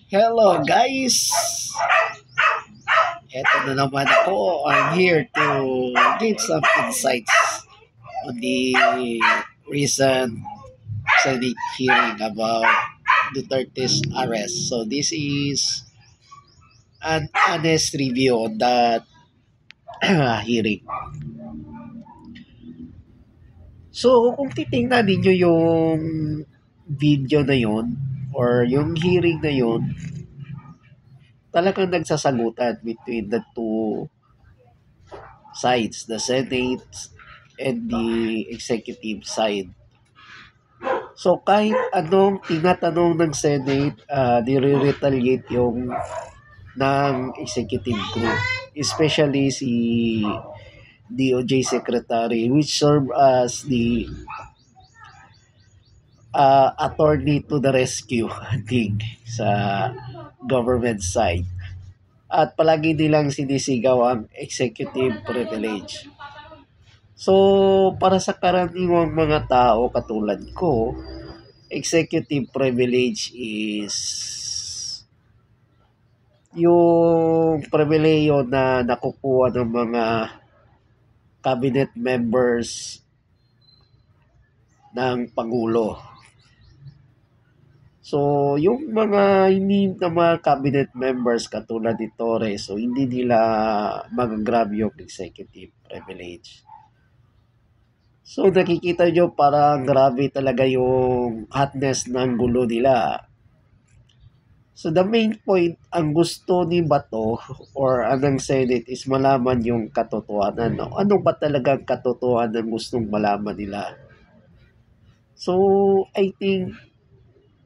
Hello guys! Eto na naman ako. I'm here to give some insights on the recent Senate hearing about Duterte's arrest. So this is an honest review on that hearing. So kung titingnan ninyo yung video na yon or yung hearing na yon, talagang nagsasagutan between the two sides, the Senate and the executive side. So kahit anong tinatanong ng Senate, nire-retaliate yung ng executive group, especially si DOJ Secretary, which serve as the attorney to the rescue thing sa government side. At palagi nilang sinisigaw ang executive privilege. So, para sa karaniwang mga tao katulad ko, executive privilege is yung pribileyo na nakukuha ng mga cabinet members ng Pangulo. So, yung mga hindi na mga cabinet members katulad ni Torres, so hindi nila mag-grab yung executive privilege. So nakikita nyo parang grabe talaga yung hotness ng gulo nila. So the main point, ang gusto ni Bato or anong Senate is malaman yung katotohanan. No? Ano ba talagang katotohanan gustong malaman nila? So I think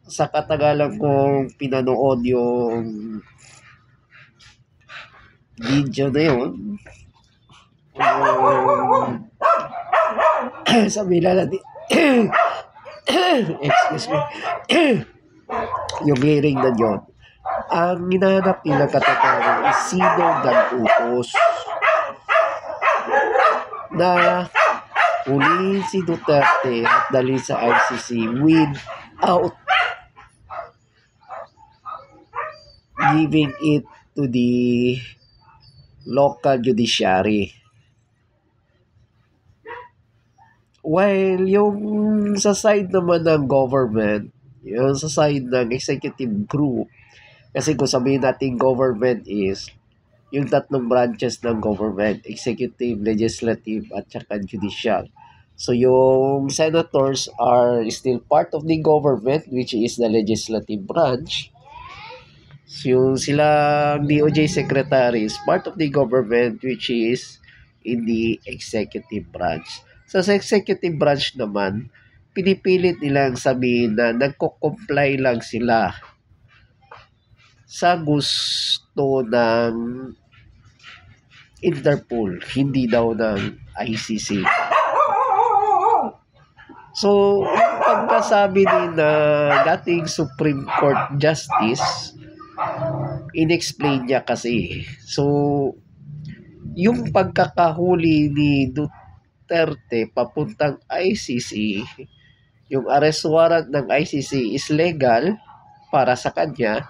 sa katagalan kong pinanood yung video na yun, sabi na natin, excuse me, yung hearing na yun, ang hinahanap nila katotohanan is sino nag-utos na hulihin si Duterte at dalhin sa ICC without giving it to the local judiciary. While yung sa side naman ng government, yung sa side ng executive group, kasi kung sabihin natin government is yung tatlong branches ng government, executive, legislative, at saka judicial. So yung senators are still part of the government, which is the legislative branch. So yung silang DOJ secretary is part of the government, which is in the executive branch. So sa executive branch naman, pinipilit nilang sabihin na nagko-comply lang sila sa gusto ng Interpol, hindi daw ng ICC. So, pagkasabi ni na dating Supreme Court Justice, inexplain niya kasi. So, yung pagkakahuli ni Duterte papuntang ICC, yung arrest warrant ng ICC is legal para sa kanya,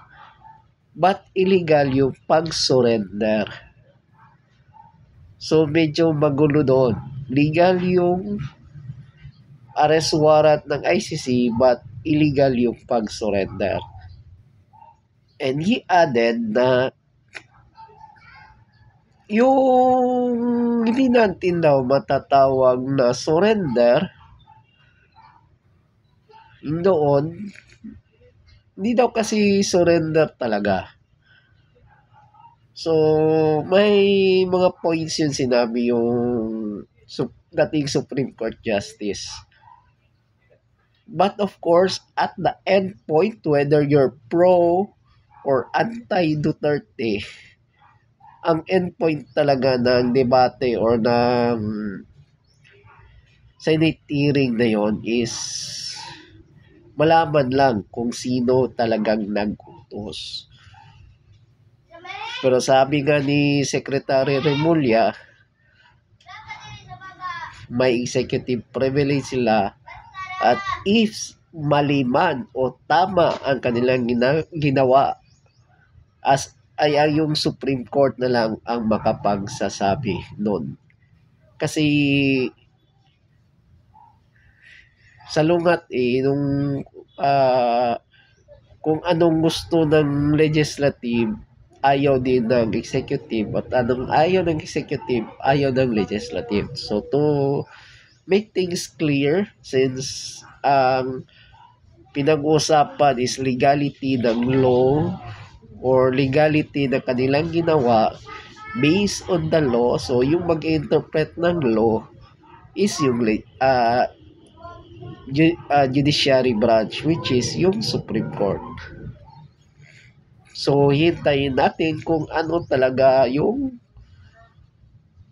but illegal yung pag-surrender. So medyo magulo doon. Legal yung arrest warrant ng ICC, but illegal yung pag-surrender. And he added na yung hindi natin daw matatawag na surrender doon, hindi daw kasi surrender talaga. So, may mga points yun sinabi yung dating Supreme Court Justice. But of course, at the end point, whether you're pro or anti-Duterte, ang end point talaga ng debate or ng Senate hearing na yon is malaman lang kung sino talagang nag-utos. Pero sabi nga ni Secretary Remulla, may executive privilege sila at if mali man o tama ang kanilang ginawa Ay yung Supreme Court na lang ang makapagsasabi nun. Kasi sa lungat nung ah, kung anong gusto ng legislative, ayaw din ng executive at anong ayaw ng executive, ayaw ng legislative. So to make things clear, since ang pinag-uusapan is legality ng law or legality ng kanilang ginawa based on the law, so yung mag-interpret ng law is yung judiciary branch, which is yung Supreme Court. So hintayin natin kung ano talaga yung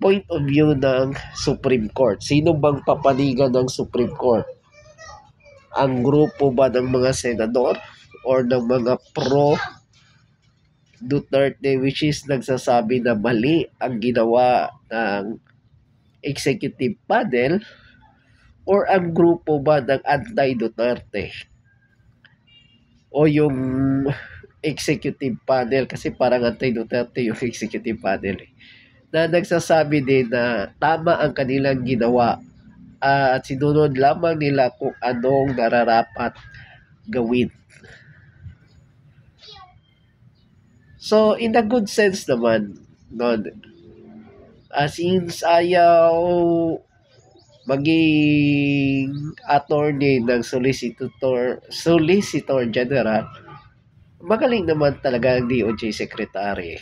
point of view ng Supreme Court. Sino bang papanigan ng Supreme Court? Ang grupo ba ng mga senador or ng mga pro Duterte, which is nagsasabi na mali ang ginawa ng executive panel, or ang grupo ba ng anti-Duterte o yung executive panel, kasi parang anti-Duterte yung executive panel na nagsasabi din na tama ang kanilang ginawa at sinunod lamang nila kung anong nararapat gawin. So in a good sense naman, no, since ayaw maging attorney ng solicitor general, magaling naman talaga ang DOJ secretary.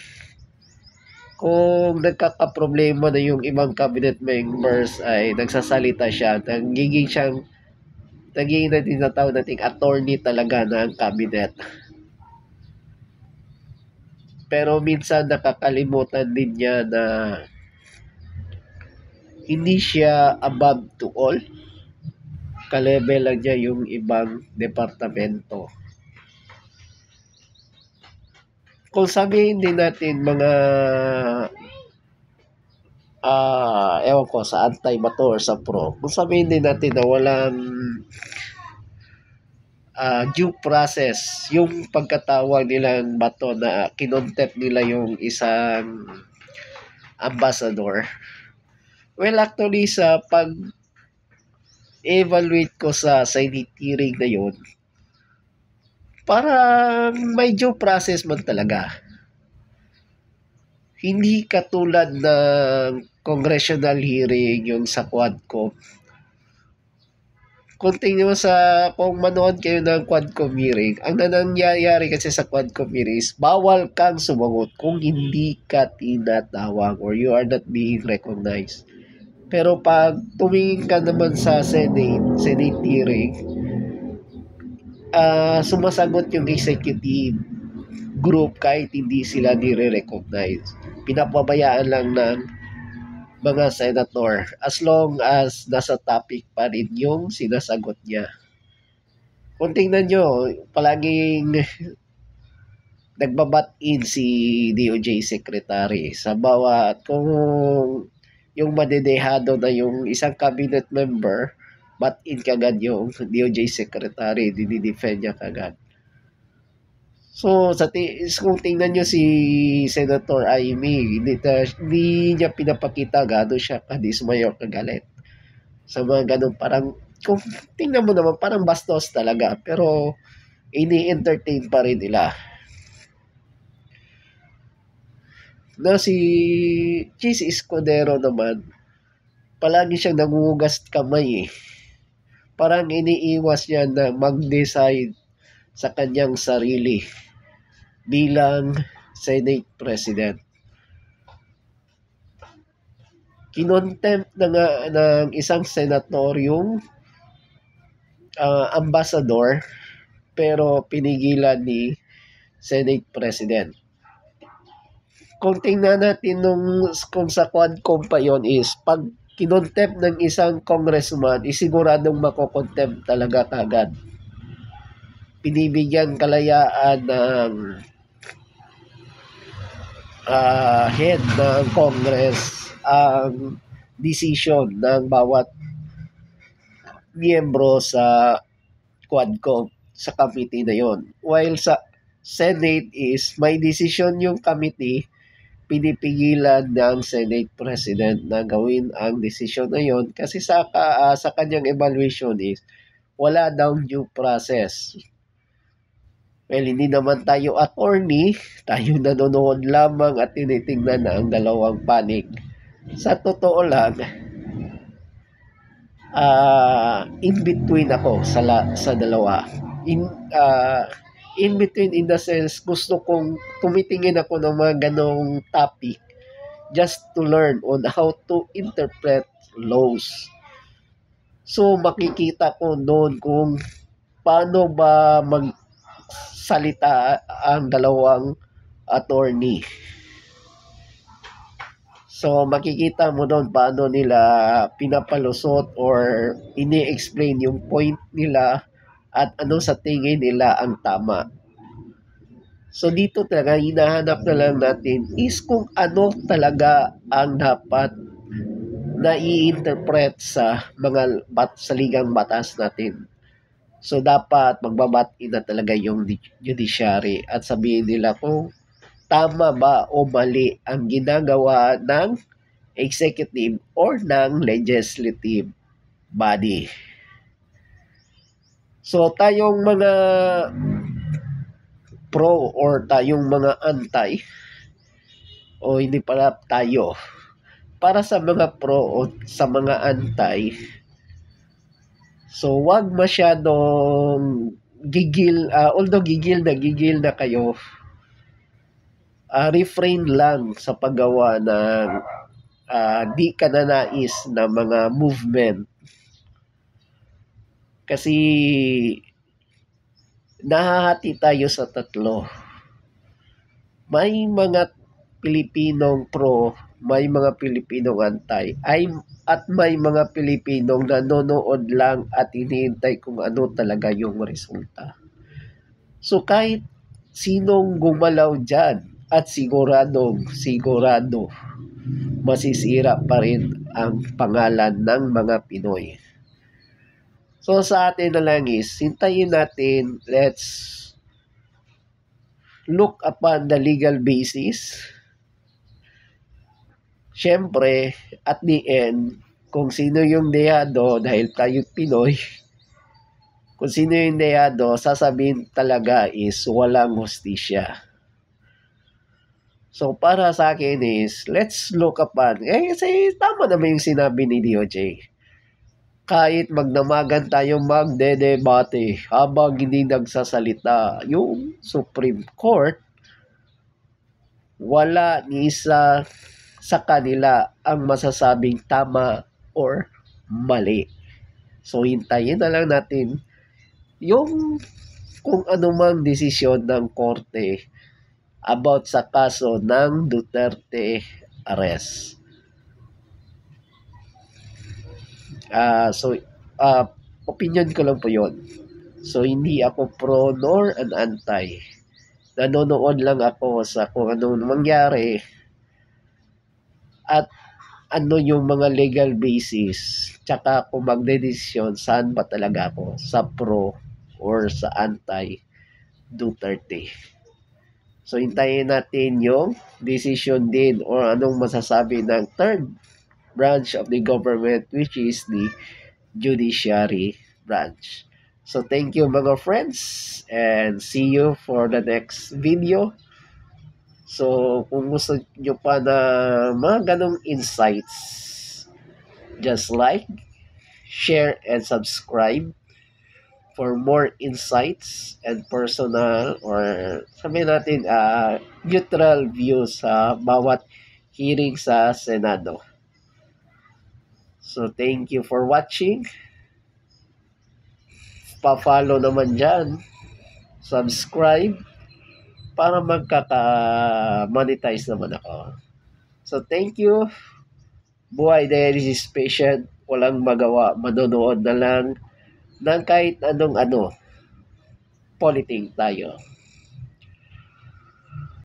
Kung nagkakaproblema na yung ibang cabinet members ay nagsasalita siya, naging na tinatawag nating attorney talaga ng cabinet. Pero minsan nakakalimutan din niya na hindi siya above to all. Ka-level lang niya yung ibang departamento. Kung sabihin din natin mga ewan ko sa anti-Bato or sa pro, kung sabihin din natin na walang due process yung pagkatawag nilang Bato na kinontempt nila yung isang ambassador. Well, actually sa pag-evaluate ko sa Senate hearing na yun, parang may due process man talaga. Hindi katulad ng congressional hearing yung sa Quadcom. Kung manood kayo ng Quadcom hearing, ang nangyayari kasi sa Quadcom hearing is bawal kang sumagot kung hindi ka tinatawag or you are not being recognized. Pero pag tumingin ka naman sa Senate hearing, sumasagot yung executive group kahit hindi sila nire-recognize. Pinapabayaan lang ng mga senator as long as nasa topic pa rin yung sinasagot niya. Kung tingnan nyo, palaging nagbabat in si DOJ Secretary sa bawat, kung yung madedehado na yung isang cabinet member, bat in kagad yung DOJ Secretary, dinidefend niya kagad. So, kung tingnan nyo si Senator Amy, hindi niya pinapakita gano'n siya kadismayo kagalit. Sa mga ganun, parang, kung tingnan mo naman, parang bastos talaga. Pero, ini-entertain pa rin nila. Na si Cheese Escudero naman, palagi siyang nangungugas kamay eh. Parang iniiwas niya na mag-decide sa kanyang sarili bilang Senate President. Kinontempt na nga ng isang senator yung ambassador, pero pinigilan ni Senate President. Kung tingnan natin kung sa Quadcom pa yon is, pag kinontempt ng isang congressman, isiguradong makokontempt talaga kagad. Pinibigyan kalayaan ng head ng Congress ang decision ng bawat miyembro sa Quadcom sa committee na yon. While sa Senate is may desisyon yung committee, pinipigilan ng Senate President na gawin ang desisyon na yon kasi sa kanyang evaluation is wala daw due process. Well, hindi naman tayo attorney, tayo nanonood lamang at tinitingnan na ang dalawang panig. Sa totoo lang, in between ako sa dalawa. In in between in the sense gusto kong tumitingin ako ng mga ganong topic just to learn on how to interpret laws. So makikita ko doon kung paano ba magsalita ang dalawang attorney. So makikita mo doon paano nila pinapalusot or ini-explain yung point nila at ano sa tingin nila ang tama. So dito talaga hinahanap na lang natin is kung ano talaga ang dapat na i-interpret sa mga saligang batas natin. So dapat magbabatiin na talaga yung judiciary at sabihin nila kung tama ba o mali ang ginagawa ng executive or ng legislative body. So tayong mga pro or tayong mga anti o hindi pala tayo, para sa mga pro o sa mga anti, so wag masyadong although gigil na kayo, refrain lang sa paggawa ng di kananais na mga movement. Kasi nahahati tayo sa tatlo. May mga Pilipinong pro, may mga Pilipinong anti, at may mga Pilipinong nanonood lang at hinihintay kung ano talaga yung resulta. So kahit sinong gumalaw dyan at sigurado masisira pa rin ang pangalan ng mga Pinoy. So sa atin na lang is, hintayin natin, let's look upon the legal basis. Siyempre, at the end, kung sino yung deyado, dahil tayo Pinoy, kung sino yung deyado, sasabihin talaga is walang hustisya. So para sa akin is, let's look upon, kasi tama naman yung sinabi ni DOJ. Kahit magdamagan tayo magdedebate habang hindi nagsasalita yung Supreme Court, wala ni isa sa kanila ang masasabing tama or mali. So hintayin na lang natin yung kung anumang desisyon ng korte about sa kaso ng Duterte arrest. Opinion ko lang po yon. So hindi ako pro nor an anti. Nanonood lang ako sa kung anong mangyari at ano yung mga legal basis, tsaka kung magdedesisyon saan ba talaga ako, sa pro or sa anti Duterte. So hintayin natin yung decision din or anong masasabi ng third branch of the government, which is the judiciary branch. So thank you mga friends and see you for the next video. So, kung gusto nyo pa na mga ganong insights, just like, share, and subscribe for more insights and personal or sabihin natin neutral views sa bawat hearing sa Senado. So, thank you for watching. Pa-follow naman dyan. Subscribe para magkaka-monetize naman ako. So, thank you. Buhay dahil is patient. Walang magawa. Manonood na lang ng kahit anong politing tayo.